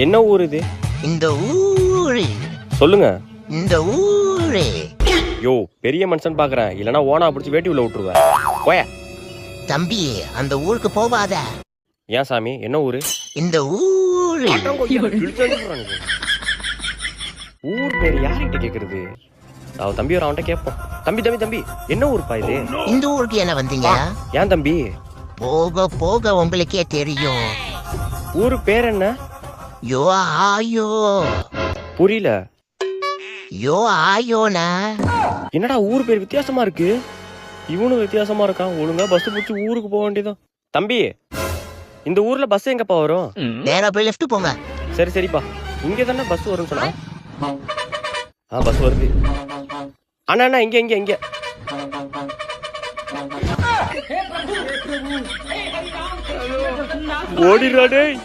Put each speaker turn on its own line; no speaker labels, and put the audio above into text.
என்ன ஊர் இது?
இந்த ஊரு.
சொல்லுங்க.
இந்த ஊரு.
யோ பெரிய மனுஷன் பாக்குறேன், இல்லனா ஓனா பிடிச்சி வேட்டி உள்ள விட்டுருவேன். போய.
தம்பி அந்த ஊருக்கு போவாத.
ஏன் சாமி, என்ன ஊரு?
இந்த ஊரு.
ஊர் பேரு யார்கிட்ட கேக்குறது? அவ தம்பி ஒரு அவன்கிட்ட கேட்போம். தம்பி தம்பி தம்பி, என்ன ஊருப்பா இது?
இந்த ஊருக்கு என்ன வந்தீங்க?
ஏன் தம்பி?
போக போக உங்களுக்கே தெரியும்.
ஊரு பேர் என்ன?
யோ ஆயோ.
புரியல.
யோ ஆயோனா.
என்னடா ஊர் பேர் வித்தியாசமா இருக்கு? இவனும் வித்தியாசமா இருக்கான். ஒழுங்கா பஸ் பிடிச்சி ஊருக்கு போக வேண்டியதான். தம்பி, இந்த ஊர்ல பஸ் எங்கப்பா வரும்?
நேரா போய் லெஃப்ட் போங்க.
சரி சரிப்பா, இங்க தானே பஸ் வரும்னு சொன்னா. பஸ் வருது. அண்ணா அண்ணா, இங்க இங்க இங்க. ஓடிடுறா டேய்.